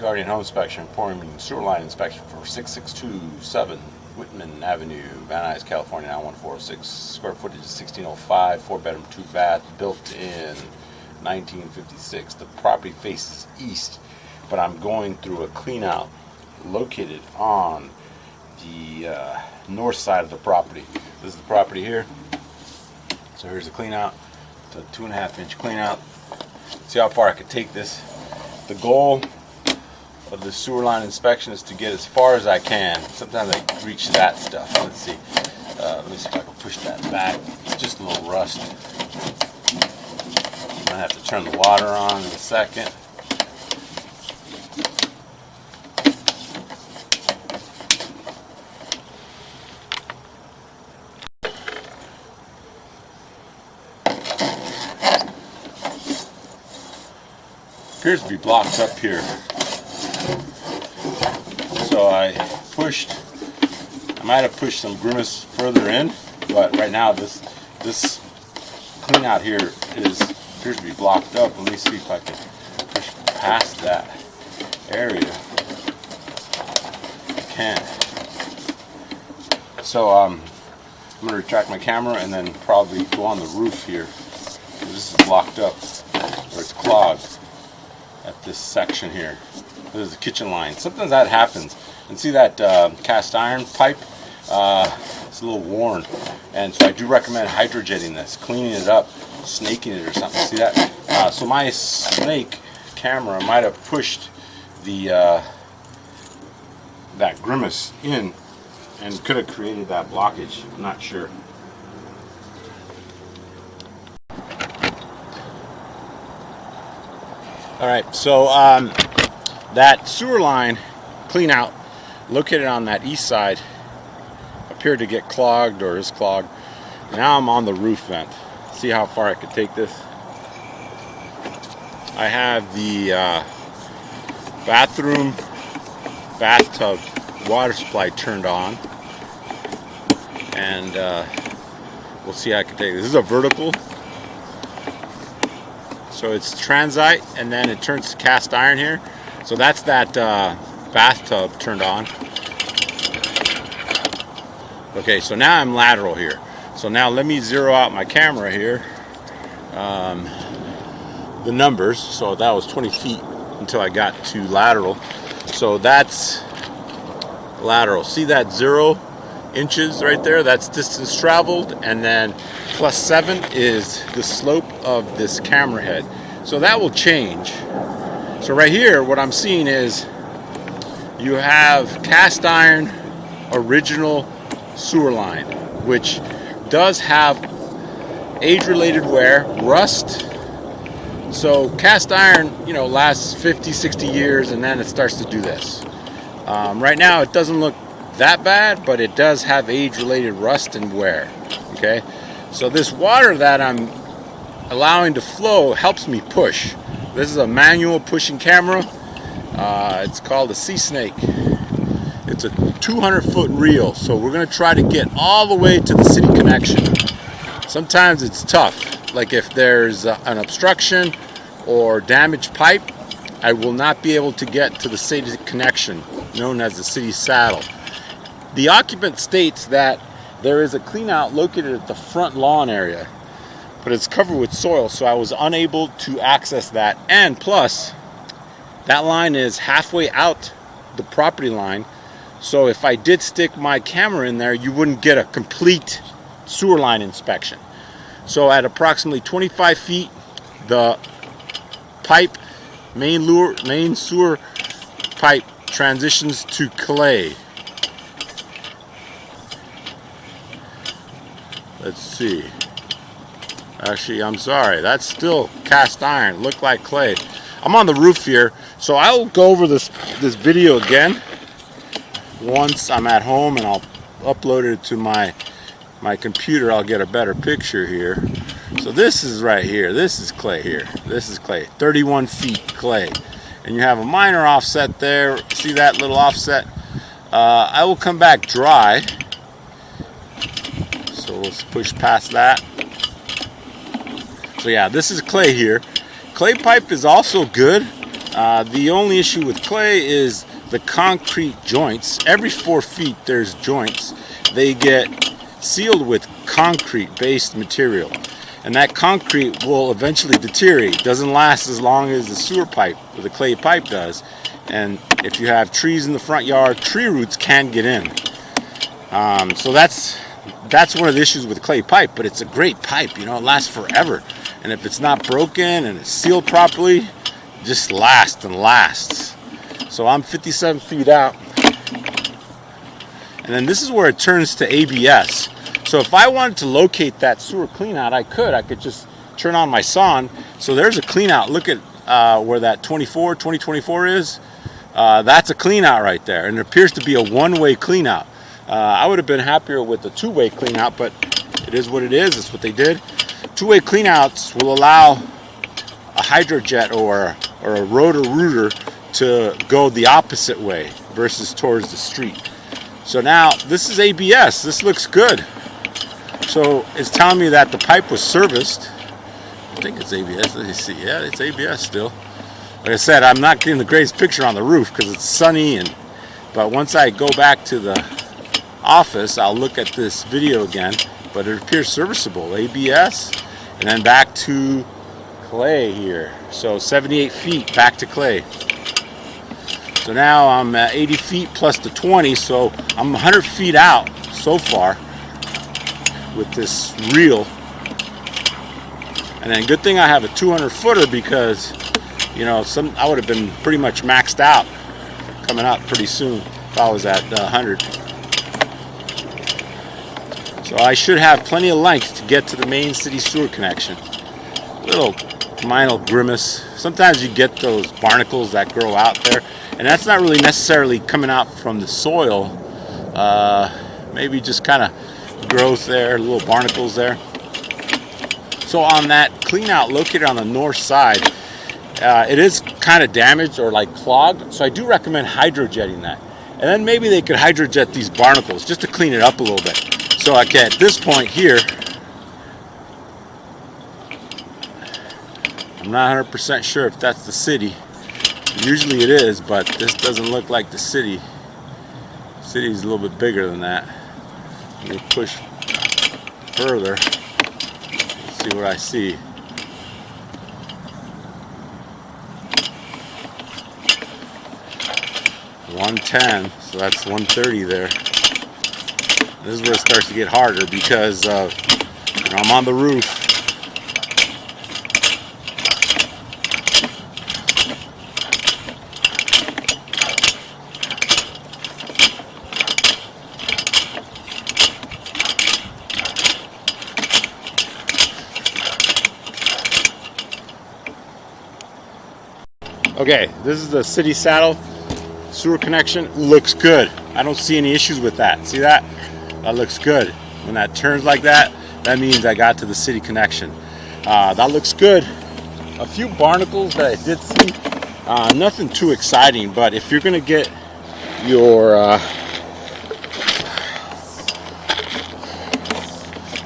Guardian Home Inspection, pouring sewer line inspection for 6627 Whitman Avenue, Van Nuys, California, 91406. Square footage is 1605, 4-bedroom, 2-bath, built in 1956. The property faces east, but I'm going through a clean out located on the north side of the property. This is the property here. So here's the clean out. It's a 2.5-inch clean out. See how far I could take this. The goal of the sewer line inspection is to get as far as I can. Sometimes I reach that stuff. Let's see. Let me see if I can push that back. It's just a little rust. I'm gonna have to turn the water on in a second. Appears to be blocked up here. So I might have pushed some grimace further in, but right now this clean out here appears to be blocked up. Let me see if I can push past that area. I can. So I'm going to retract my camera and then probably go on the roof here. This is blocked up, or it's clogged at this section here. This is the kitchen line. Sometimes that happens. And see that cast iron pipe? It's a little worn. And so I do recommend hydrojetting this, cleaning it up, snaking it or something. See that? So my snake camera might have pushed the that grimace in and could have created that blockage. I'm not sure. Alright, so that sewer line clean out located on that east side appeared to get clogged, or is clogged. Now I'm on the roof vent. See how far I could take this? I have the bathtub water supply turned on, and we'll see how I can take this. This is a vertical. So it's transite, and then it turns to cast iron here. So that's that bathtub turned on. Okay, so now I'm lateral here. So now let me zero out my camera here. The numbers, so that was 20 feet until I got to lateral. So that's lateral. See that 0 inches right there? That's distance traveled, and then +7 is the slope of this camera head. So that will change. So right here, what I'm seeing is you have cast iron original sewer line, which does have age-related wear, rust. So cast iron, lasts 50, 60 years, and then it starts to do this. Right now, it doesn't look that bad, but it does have age-related rust and wear. Okay, so this water that I'm allowing to flow helps me push. This is a manual pushing camera. It's called a Sea Snake. It's a 200-foot reel, so we're going to try to get all the way to the city connection. Sometimes it's tough, like if there's an obstruction or damaged pipe, I will not be able to get to the city connection, known as the city saddle. The occupant states that there is a clean out located at the front lawn area, but it's covered with soil, so I was unable to access that. And plus, that line is halfway out the property line, so if I did stick my camera in there, you wouldn't get a complete sewer line inspection. So at approximately 25 feet, the pipe, main sewer pipe transitions to clay. Let's see. Actually, I'm sorry. That's still cast iron. Looked like clay. I'm on the roof here, so I'll go over this video again once I'm at home, and I'll upload it to my computer. I'll get a better picture here. So this is right here. This is clay here. This is clay. 31 feet clay. And you have a minor offset there. See that little offset? I will come back dry. So let's push past that. So yeah, this is clay here. Clay pipe is also good, The only issue with clay is the concrete joints. Every 4 feet there's joints. They get sealed with concrete-based material, and that concrete will eventually deteriorate. It doesn't last as long as the sewer pipe or the clay pipe does. And if you have trees in the front yard, tree roots can get in. So that's one of the issues with clay pipe, but it's a great pipe, you know, it lasts forever. And if it's not broken and it's sealed properly, it just lasts and lasts. So I'm 57 feet out. And then this is where it turns to ABS. So if I wanted to locate that sewer cleanout, I could just turn on my sawn. So there's a cleanout. Look at where that 2024 is. That's a cleanout right there. And it appears to be a one-way cleanout. I would have been happier with the two-way cleanout, but it is what it is. It's what they did. Two-way cleanouts will allow a hydrojet or a rotor-rooter to go the opposite way versus towards the street. So now this is ABS. This looks good. So it's telling me that the pipe was serviced. I think it's ABS. Let me see. Yeah, it's ABS still. Like I said, I'm not getting the greatest picture on the roof because it's sunny, but once I go back to the office, I'll look at this video again. But it appears serviceable. ABS, and then back to clay here. So 78 feet back to clay. So now I'm at 80 feet plus the 20, so I'm 100 feet out so far with this reel. And then good thing I have a 200 footer because, you know, I would have been pretty much maxed out coming out pretty soon if I was at 100. So I should have plenty of length to get to the main city sewer connection. Little minor grimace. Sometimes you get those barnacles that grow out there, and that's not really necessarily coming out from the soil. Maybe just kind of growth there, little barnacles there. So on that clean out located on the north side, it is kind of damaged or like clogged, so I do recommend hydrojetting that. And then maybe they could hydrojet these barnacles just to clean it up a little bit. So like at this point here, I'm not 100% sure if that's the city. Usually it is, but this doesn't look like the city. The city is a little bit bigger than that. Let me push further. Let's see what I see. $110, so that's 130 there. This is where it starts to get harder because I'm on the roof. Okay, this is the city saddle sewer connection. Looks good. I don't see any issues with that. See that? That looks good. When that turns like that, that means I got to the city connection. That looks good. A few barnacles that I did see. Nothing too exciting, but if you're going to get your...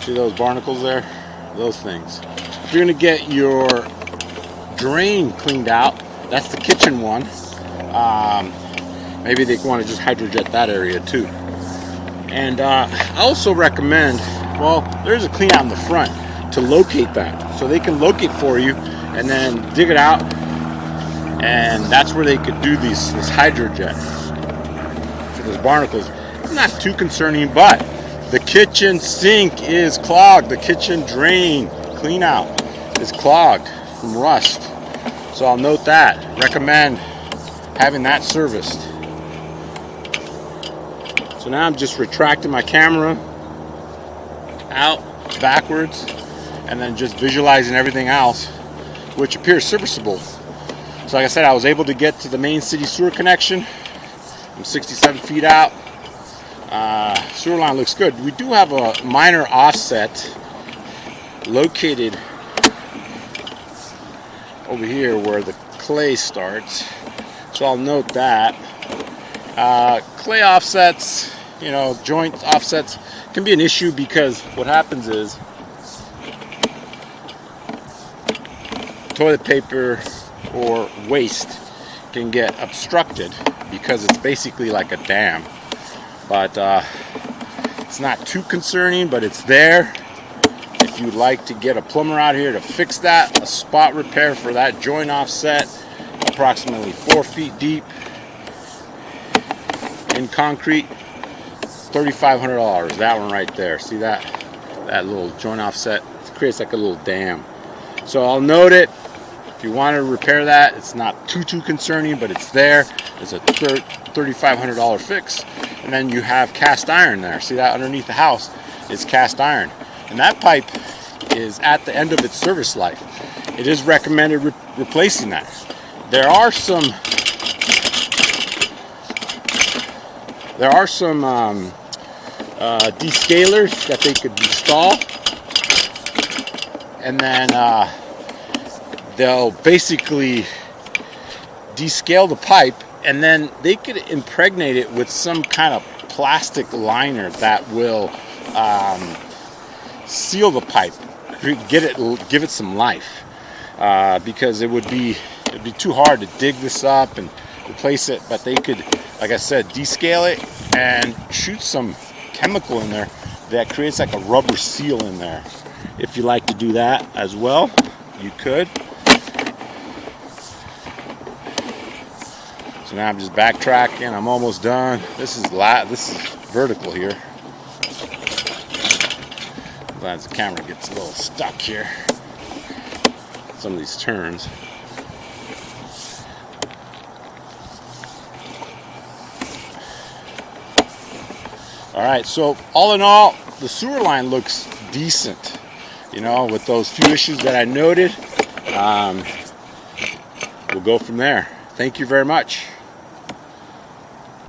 see those barnacles there? Those things. If you're going to get your drain cleaned out, that's the kitchen one. Maybe they want to just hydrojet that area too. And I also recommend, well, there's a clean out in the front to locate that. So they can locate for you and then dig it out. And that's where they could do this hydrojet for those barnacles. It's not too concerning, but the kitchen sink is clogged. The kitchen drain clean out is clogged from rust. So I'll note that. Recommend having that serviced. So now I'm just retracting my camera out backwards and then just visualizing everything else, which appears serviceable. So like I said, I was able to get to the main city sewer connection. I'm 67 feet out. Sewer line looks good. We do have a minor offset located over here where the clay starts, so I'll note that. Clay offsets, joint offsets can be an issue because what happens is toilet paper or waste can get obstructed because it's basically like a dam. But it's not too concerning, but it's there. If you'd like to get a plumber out here to fix that, a spot repair for that joint offset, approximately 4 feet deep in concrete, $3,500. That one right there. See that? That little joint offset, it creates like a little dam. So I'll note it. If you want to repair that, it's not too concerning, but it's there. It's a $3,500 fix. And then you have cast iron there. See that underneath the house is cast iron. And that pipe is at the end of its service life. It is recommended replacing that. There are some descalers that they could install, and then they'll basically descale the pipe, and then they could impregnate it with some kind of plastic liner that will seal the pipe, give it some life, because it'd be too hard to dig this up and replace it. But they could, like I said, descale it and shoot some chemical in there that creates like a rubber seal in there. If you like to do that as well, you could. So now I'm just backtracking. I'm almost done. This is vertical here. Sometimes the camera gets a little stuck here. Some of these turns. All right, so all in all, the sewer line looks decent, you know, with those few issues that I noted. We'll go from there. Thank you very much.